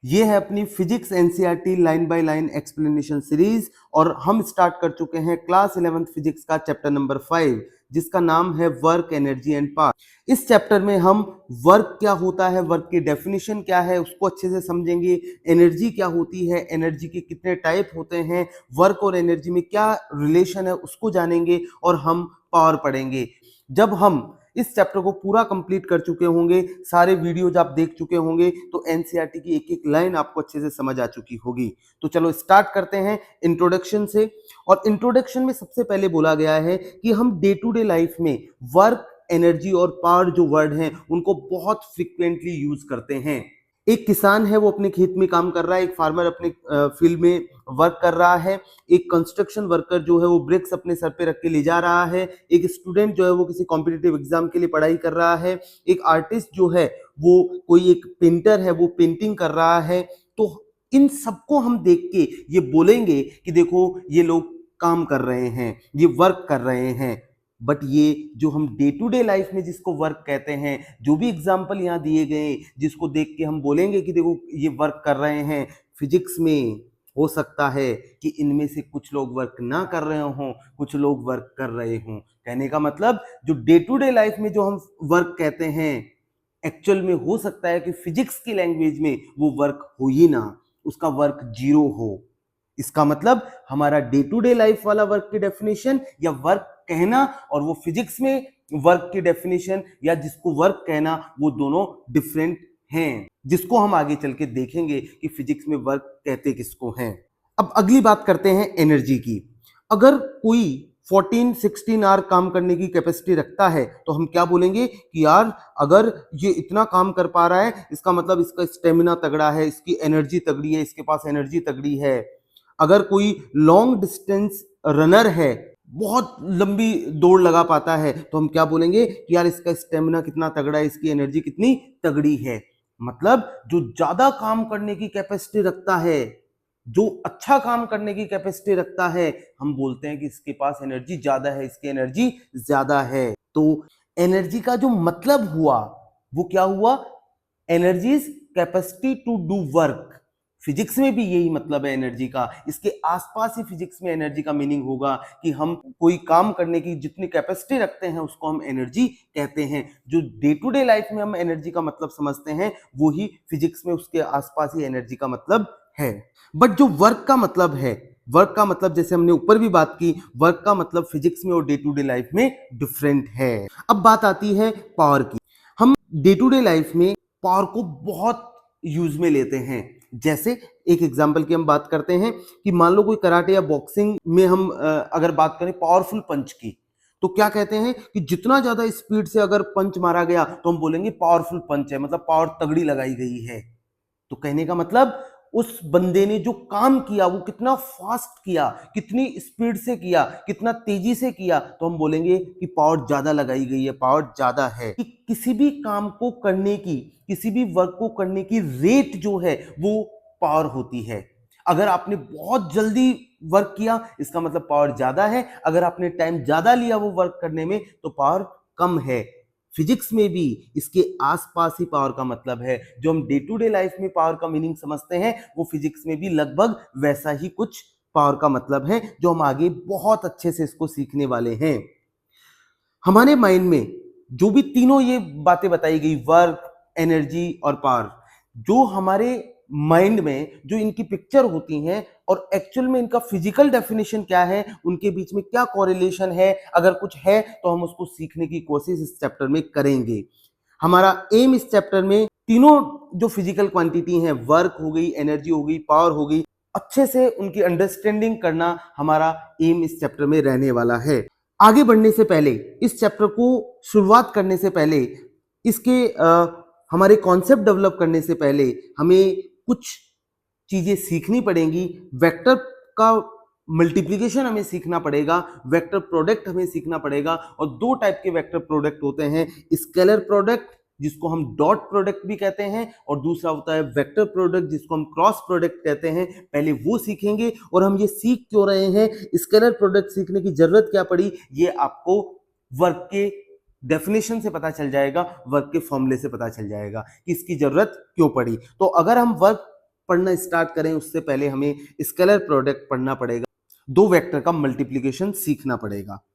ये है अपनी physics NCERT line by line explanation series और हम स्टार्ट कर चुके हैं क्लास 11th फिजिक्स का चैप्टर नंबर 5 जिसका नाम है वर्क एनर्जी एंड पावर। इस चैप्टर में हम वर्क क्या होता है, वर्क की डेफिनेशन क्या है उसको अच्छे से समझेंगे। एनर्जी क्या होती है, एनर्जी के कितने टाइप होते हैं, वर्क और एनर्जी में क्या रिलेशन है उसको जानेंगे और हम पावर पढ़ेंगे। जब हम इस चैप्टर को पूरा कंप्लीट कर चुके होंगे, सारे वीडियोज आप देख चुके होंगे, तो एनसीईआरटी की एक एक लाइन आपको अच्छे से समझ आ चुकी होगी। तो चलो स्टार्ट करते हैं इंट्रोडक्शन से। और इंट्रोडक्शन में सबसे पहले बोला गया है कि हम डे टू डे लाइफ में वर्क, एनर्जी और पावर जो वर्ड हैं उनको बहुत फ्रिक्वेंटली यूज करते हैं। एक किसान है वो अपने खेत में काम कर रहा है, एक फार्मर अपने फील्ड में वर्क कर रहा है, एक कंस्ट्रक्शन वर्कर जो है वो ब्रिक्स अपने सर पे रख के ले जा रहा है, एक स्टूडेंट जो है वो किसी कॉम्पिटिटिव एग्जाम के लिए पढ़ाई कर रहा है, एक आर्टिस्ट जो है वो कोई एक पेंटर है वो पेंटिंग कर रहा है। तो इन सबको हम देख के ये बोलेंगे कि देखो ये लोग काम कर रहे हैं, ये वर्क कर रहे हैं। बट ये जो हम डे टू डे लाइफ में जिसको वर्क कहते हैं, जो भी एग्जाम्पल यहाँ दिए गए जिसको देख के हम बोलेंगे कि देखो ये वर्क कर रहे हैं, फिजिक्स में हो सकता है कि इनमें से कुछ लोग वर्क ना कर रहे हों, कुछ लोग वर्क कर रहे हों। कहने का मतलब जो डे टू डे लाइफ में जो हम वर्क कहते हैं, एक्चुअल में हो सकता है कि फिजिक्स की लैंग्वेज में वो वर्क हो ही ना, उसका वर्क जीरो हो। इसका मतलब हमारा डे टू डे लाइफ वाला वर्क की डेफिनेशन या वर्क कहना और वो फिजिक्स में वर्क की डेफिनेशन या जिसको वर्क कहना, वो दोनों डिफरेंट हैं, जिसको हम आगे चल के देखेंगे कि फिजिक्स में वर्क कहते किसको हैं। अब अगली बात करते हैं एनर्जी की। अगर कोई 14-16 आवर काम करने की कैपेसिटी रखता है तो हम क्या बोलेंगे कि यार अगर ये इतना काम कर पा रहा है इसका मतलब इसका स्टेमिना तगड़ा है, इसकी एनर्जी तगड़ी है, इसके पास एनर्जी तगड़ी है। अगर कोई लॉन्ग डिस्टेंस रनर है, बहुत लंबी दौड़ लगा पाता है, तो हम क्या बोलेंगे कि यार इसका स्टेमिना कितना तगड़ा है, इसकी एनर्जी कितनी तगड़ी है। मतलब जो ज्यादा काम करने की कैपेसिटी रखता है, जो अच्छा काम करने की कैपेसिटी रखता है, हम बोलते हैं कि इसके पास एनर्जी ज्यादा है, इसकी एनर्जी ज्यादा है। तो एनर्जी का जो मतलब हुआ वो क्या हुआ? Energy is capacity to do work. Physics में भी यही मतलब है एनर्जी का। इसके आसपास ही फिजिक्स में एनर्जी का मीनिंग होगा कि हम कोई काम करने की जितनी कैपेसिटी रखते हैं उसको हम एनर्जी कहते हैं। जो डे टू डे लाइफ में हम एनर्जी का मतलब समझते हैं वो ही फिजिक्स में उसके आसपास ही एनर्जी का मतलब है। बट जो वर्क का मतलब है, वर्क का मतलब जैसे हमने ऊपर भी बात की, वर्क का मतलब फिजिक्स में और डे टू डे लाइफ में डिफरेंट है। अब बात आती है पावर की। हम डे टू डे लाइफ में पावर को बहुत यूज में लेते हैं। जैसे एक एग्जांपल की हम बात करते हैं कि मान लो कोई कराटे या बॉक्सिंग में हम अगर बात करें पावरफुल पंच की, तो क्या कहते हैं कि जितना ज्यादा स्पीड से अगर पंच मारा गया तो हम बोलेंगे पावरफुल पंच है, मतलब पावर तगड़ी लगाई गई है। तो कहने का मतलब उस बंदे ने जो काम किया वो कितना फास्ट किया, कितनी स्पीड से किया, कितना तेजी से किया, तो हम बोलेंगे कि पावर ज्यादा लगाई गई है, पावर ज्यादा है। कि किसी भी काम को करने की, किसी भी वर्क को करने की रेट जो है वो पावर होती है। अगर आपने बहुत जल्दी वर्क किया इसका मतलब पावर ज्यादा है, अगर आपने टाइम ज्यादा लिया वो वर्क करने में तो पावर कम है। फिजिक्स में भी इसके आसपास ही पावर का मतलब है। जो हम डे टू डे लाइफ में पावर का मीनिंग समझते हैं वो फिजिक्स में भी लगभग वैसा ही कुछ पावर का मतलब है, जो हम आगे बहुत अच्छे से इसको सीखने वाले हैं। हमारे माइंड में जो भी तीनों ये बातें बताई गई, वर्क, एनर्जी और पावर, जो हमारे माइंड में जो इनकी पिक्चर होती हैं और एक्चुअल में इनका फिजिकल डेफिनेशन क्या है, उनके बीच में क्या कोरिलेशन है, अगर कुछ है तो हम उसको सीखने की कोशिश इस चैप्टर में करेंगे। हमारा एम इस चैप्टर में तीनों जो फिजिकल क्वांटिटी हैं, वर्क हो गई, एनर्जी हो गई, पावर हो गई, अच्छे से उनकी अंडरस्टैंडिंग करना हमारा एम इस चैप्टर में रहने वाला है। आगे बढ़ने से पहले, इस चैप्टर को शुरुआत करने से पहले, इसके हमारे कॉन्सेप्ट डेवलप करने से पहले हमें कुछ चीजें सीखनी पड़ेंगी। वेक्टर का मल्टीप्लिकेशन हमें सीखना पड़ेगा, वेक्टर प्रोडक्ट हमें सीखना पड़ेगा। और दो टाइप के वेक्टर प्रोडक्ट होते हैं, स्केलर प्रोडक्ट जिसको हम डॉट प्रोडक्ट भी कहते हैं, और दूसरा होता है वेक्टर प्रोडक्ट जिसको हम क्रॉस प्रोडक्ट कहते हैं। पहले वो सीखेंगे। और हम ये सीख क्यों रहे हैं, स्केलर प्रोडक्ट सीखने की जरूरत क्या पड़ी, ये आपको वर्क के डेफिनेशन से पता चल जाएगा, वर्क के फॉर्मूले से पता चल जाएगा कि इसकी जरूरत क्यों पड़ी। तो अगर हम वर्क पढ़ना स्टार्ट करें उससे पहले हमें स्केलर प्रोडक्ट पढ़ना पड़ेगा, दो वेक्टर का मल्टीप्लीकेशन सीखना पड़ेगा।